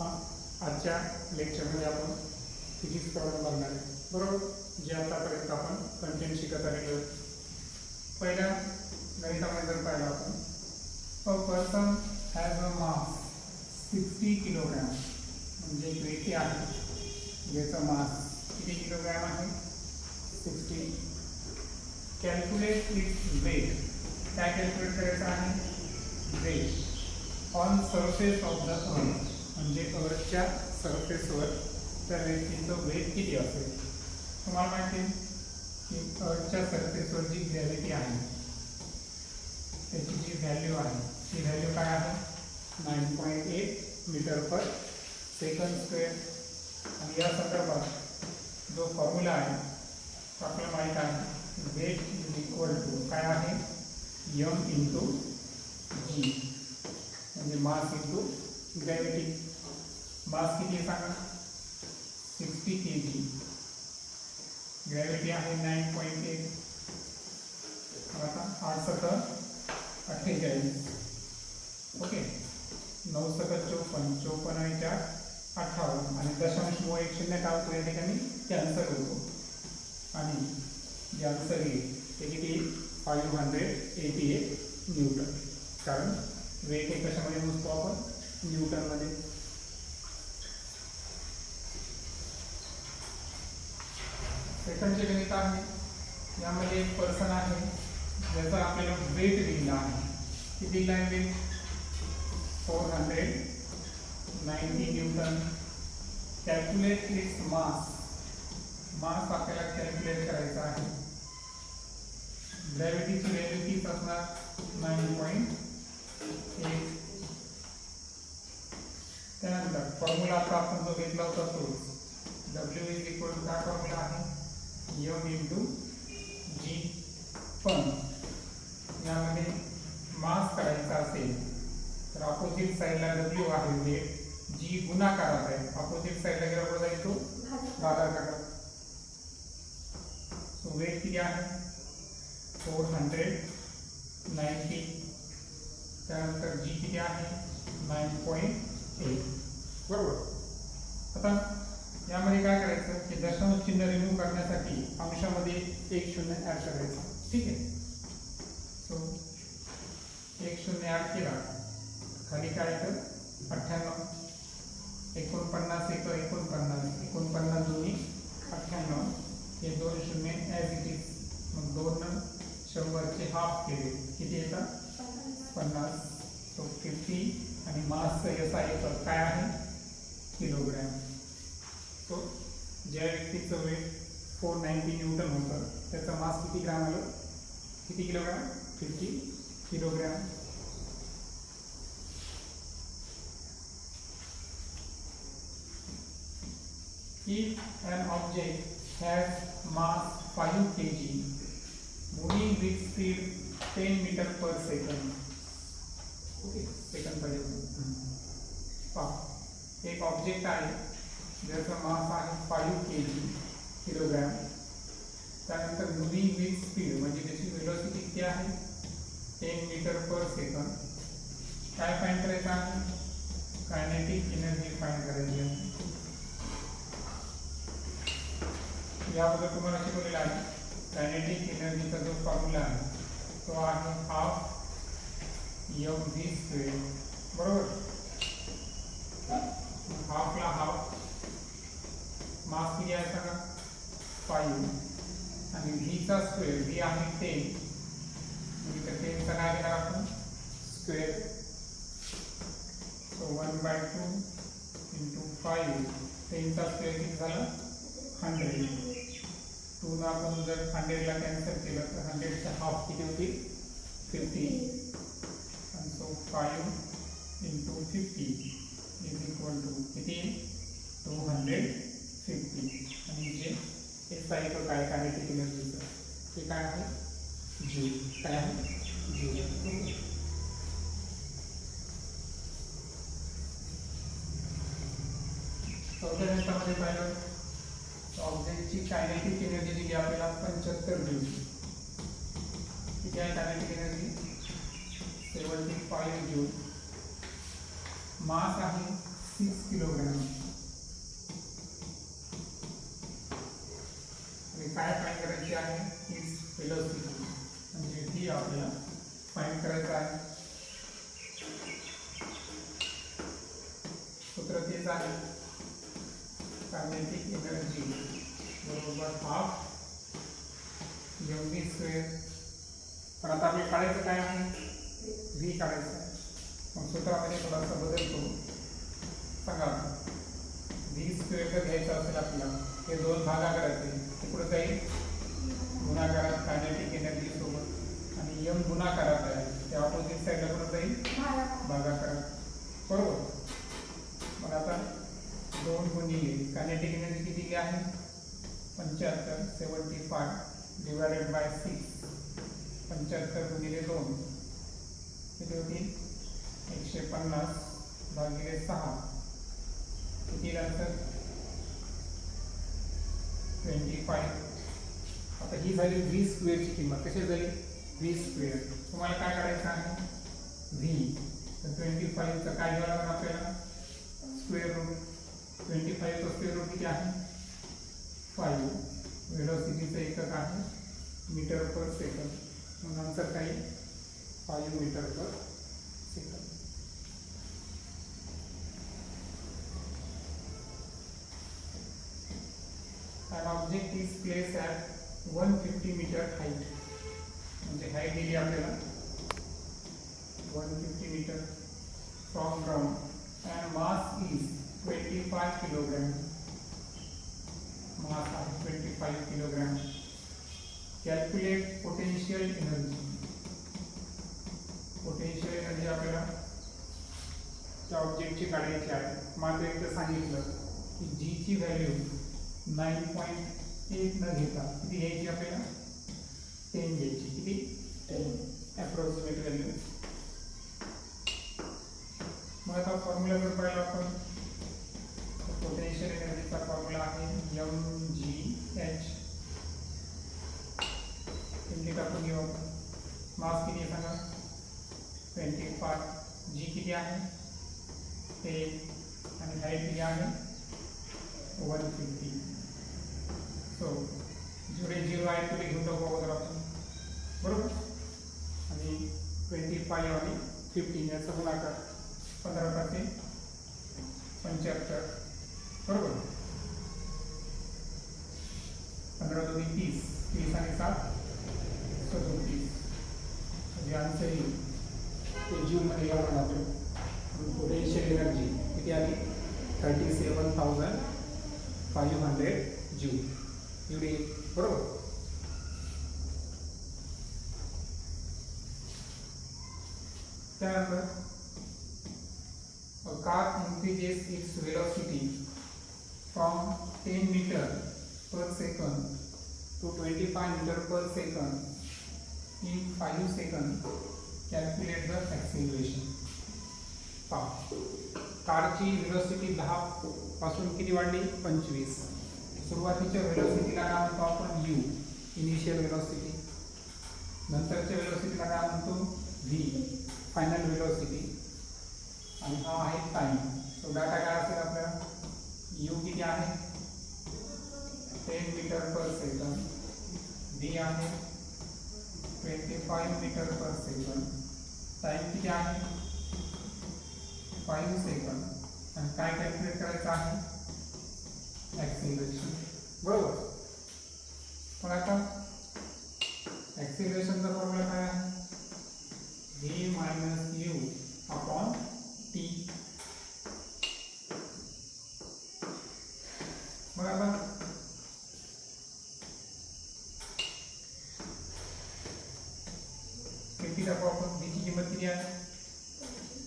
आजच्या लेक्चरमध्ये आपण फिजिक्स प्रॉब्लेम बघणार आहे, बरोबर. जे आतापर्यंत आपण कंटेंट शिकत आलेलो आहे. पहिल्या गणितामध्ये जर पाहिलं आपण, a person has a mass 60 kilogram, म्हणजे एक व्यक्ती आहे ज्याचा मास किती किलोग्रॅम आहे, 60. कॅल्क्युलेट इट्स वेट, काय कॅल्क्युलेट करायचं आहे, weight on surface of the earth, म्हणजे अर्थच्या सरफेसवर त्या व्यक्तीचं वेट किती असेल. तुम्हाला माहिती आहे की अर्थच्या सरफेसवर जी ग्रॅव्हिटी आहे त्याची जी व्हॅल्यू आहे ती व्हॅल्यू काय आहे, 9.8 मीटर पर सेकंड स्क्वेअर. आणि या संदर्भात जो फॉर्म्युला आहे तो आपल्याला माहीत आहे, वेट इज इक्वल टू काय आहे, m इंटू जी, म्हणजे मास इंटू ग्रॅव्हिटी. मास किती आहे सांगा, 60 kg, ग्रॅव्हिटी आहे 9.8. आता 8 7 48, ओके, 9 7 54, 54 आणि 4 58, आणि दशांश मुळे एक शून्य काय होतो या ठिकाणी कॅन्सल होतो, आणि जे आन्सर येईल ते किती, 588 न्यूटन. कारण वेट हे कशामध्ये मोजतो आपण, न्यूटनमध्ये. सेकंड जे गणित आहे यामध्ये एक पर्सन आहे ज्याचा आपल्याला वेट दिला आहे. किती दिला आहे weight, 490 newton. Calculate its mass, mass आपल्याला कॅल्क्युलेट करायचा आहे. ग्रॅव्हिटीची व्हॅल्यू किती असणार, 9.8. त्यानंतर फॉर्म्युला आता आपण जो घेतला होता तो W इज इक्वल टू काय फॉर्म्युला आहे, m इंटू जी. पण यामध्ये मास करायचा असेल तर अपोजिट साईडला W आहे, वेट जी गुणाकारात आहे, अपोजिट साईडला गेल्यावर जाईल तो भागाकारात. सो वेट किती आहे, 490. त्यानंतर जी किती आहे, 9.8, बरोबर. आता यामध्ये काय करायचं की दशांश चिन्ह रिमूव्ह करण्यासाठी अंशामध्ये एक शून्य ऍड करायचं, ठीक आहे. सो एक शून्य ऍड केला, खाली काय येतं, 98, 49 एक 49, 49 दोन्ही 98, हे दोन शून्य ॲज इट इज. मग 2 100चे हाफ केले, किती येतात, 50. सो 50, आणि मास याचा येतं काय आहे, किलोग्रॅम. सो ज्या व्यक्तीचं वेट 490 न्यूटन होतं त्याचा मास किती ग्रॅम आलं, किती kilogram, 50 kilogram. If an object has mass 5 kg moving with speed 10 meter per second, okay, second पाहिजे. एक ऑब्जेक्ट आहे ज्याचा मास आहे 5 kg, किलोग्रॅम. त्यानंतर मुव्हिंग विथ स्पीड, म्हणजे त्याची वेलोसिटी किती आहे, 10 मीटर पर सेकंड. काय फाइंड करायचं आहे, कायनेटिक एनर्जी फाइंड करायची आहे. याबद्दल तुम्हाला शिकवलेला आहे. कायनेटिक एनर्जीचा जो फॉर्म्युला आहे तो आहे हाफ mv स्क्वेअर, बरोबर. हाफला हाफ, मास किती आहे सांगा, 5, आणि व्हीचा स्क्वेअर, व्ही आहे 10, म्हणजे 10चा काय घेणार आपण, स्क्वेअर. सो 1/2 इंटू 5, 10चा स्क्वेअर किती झाला, 100. 2 ना आपण जर 100ला कॅन्सल केलं तर 100चा हाफ किती होतील, 50. आणि so 5 into 50 is equal to किती, 250. आणि जे हे सायकल काय कायनेटिक एनर्जीचं ते काय आहे, जूल. काय आहे, जूल. चौथ्या गणितामध्ये पाहिलं ऑब्जेक्टची कायनेटिक एनर्जी दिली आपल्याला 75 जूल. किती आहे कायनेटिक एनर्जी, 75 जूल. मास आहे 6 किलोग्रॅम. आणि काय फाईंड करायची आहे? इट्स व्हेलॉसिटी, म्हणजे ती आपल्याला फाईंड करायचं आहे. सूत्र तेच आहे, कायनेटिक एनर्जी बरोबर हाफ mv स्क्वेअर. पण आता आपल्याला काढायचं काय आहे? व्ही काढायचं आहे. मग सूत्रामध्ये थोडासा बदल करू. सांगा, व्ही स्क्वेअर जर घ्यायचं असेल आपल्याला, हे दोन भागा करायचे, ते पुढे जाईल गुणाकारात कायनेटिक एनर्जी सोबत, आणि यम गुणाकारात आहे ते ऑपोजिट साईडला पुढे जाईल भागाकारात, बरोबर. मग आता 2 गुणिले कायनेटिक एनर्जी किती आहे? 75, 75 डिवायडेड बाय 6. 75 गुणिले 2 किती होतील? 150 भागिले 6 किती लागतं? 25. आता ही झाली व्ही स्क्वेअरची किंमत. कशी झाली? V square. तुम्हाला काय करायचं आहे? व्ही. तर 25चं काय घ्यावं लागेल आपल्याला? Square root. 25चं स्क्वेअर रूट किती आहे? 5. वेलोसिटीचं एकक आहे मीटर पर सेकंद. मग आन्सर काय? 5 meter per second. An object is placed at 150 meter height. म्हणजे हाईट दिली आपल्याला 150 meter from ground and mass is 25 kilogram. मास आहे 25 kilogram. Calculate potential energy. Potential energy आपल्याला त्या ऑब्जेक्टची काढायची आहे. मात्र एकदा सांगितलं की जी ची व्हॅल्यू 9.8 न घेता किती घ्यायची आपल्याला? 10 घ्यायची. किती? 10 अप्रॉक्सिमेट व्हॅल्यू. मग आता फॉर्म्युला जर पाहिला आपण, पोटेन्शियल एनर्जीचा फॉर्म्युला आहे mgh. किती टाकून घेऊ आपण? मास किती आहे सांगा? 25. जी किती आहे? 10. आणि हाईट किती आहे? 150. सो जेवढे 0 आहे तेवढे घेऊन टाकू अगोदर आपण, बरोबर. आणि 25 आणि 15 याचा गुणाकार 15 × 75, बरोबर. 15 × 2 = 30. 30 आणि 7 = 37. म्हणजे आन्सर येईल ते जूलमध्ये घ्यावं लागेल. पोटेन्शियल एनर्जी किती आली? 37,500 जूल एवढी, बरोबर. त्यानंतर a car increases its velocity from 10 meter per second to 25 meter per second in 5 seconds. Calculate the acceleration. कारची वेलोसिटी 10 पासून किती वाढली? 25. सुरुवातीच्या वेलोसिटीला काय म्हणतो आपण? u, initial velocity. नंतरच्या वेलोसिटीला काय म्हणतो? v, final velocity. आणि हा आहे टाइम. सो डाटा काय असेल आपल्याला? u किती आहे? 10 मीटर पर सेकंड. v आहे 25 मीटर पर सेकंड. टाइम किती आहे? 5 सेकंड. आणि काय कॅल्क्युलेट करायचं आहे? ॲक्सिलरेशन, बरोबर. मग आता ॲक्सिलरेशनचा फॉर्म्युला काय आहे? v - u upon t. मग आता किती टाकू आपण? v ची किंमत किती आहे?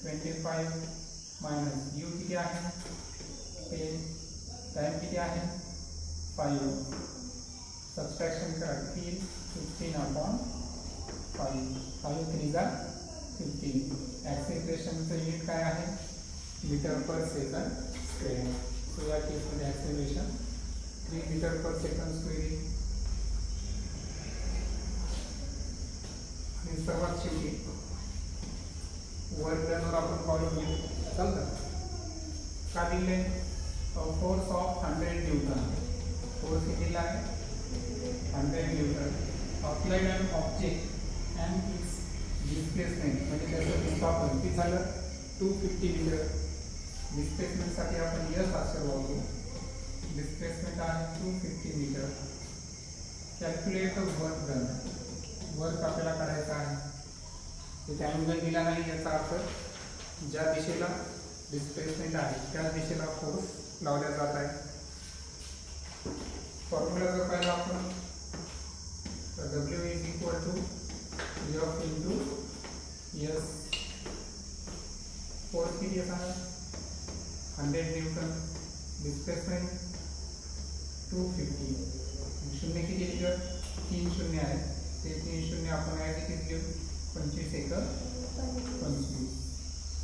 25 मायनस u किती आहे? 10. टाइम किती आहे? 5. सबट्रॅक्शन करा. 15 अपॉन 5. 5 3 = 15. ॲक्सिलरेशनचं युनिट काय आहे? मीटर पर सेकंड स्क्वेअर. सो या केसमध्ये ॲक्सिलरेशन 3 मीटर पर सेकंड स्क्वेअर येईल. आणि सर्वात शेवटी वर्क डनवर आपण कॉलम घेऊ, चालतं. का दिले फोर्स ऑफ 100 न्यूटन फोर्स किती दिला आहे 100 Newton applied on object and it's displacement म्हणजे त्याचं विस्थापन किती झालं 250 मीटर डिस्प्लेसमेंटसाठी आपण यस अक्षर वापरू डिस्प्लेसमेंट आहे 250 meter calculate work done work आपल्याला करायचं आहे तिथे अँगल दिला नाही याचा अर्थ ज्या दिशेला डिस्प्लेसमेंट आहे त्याच दिशेला फोर्स लावला जात आहे फॉर्म्युला जर पाहिला आपण तर W is equal to F into S force किती आहे 100 न्यूटन डिस्प्लेसमेंट 250 शून्य किती लिहिलं 3 शून्य आहे ते 3 शून्य आपण ॲज इट इज लिहू 25 एकक 25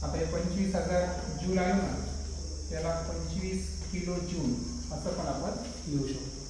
आता हे 25,000 जूल आहे ना त्याला 25 किलो जूल असं पण आपण लिहू शकतो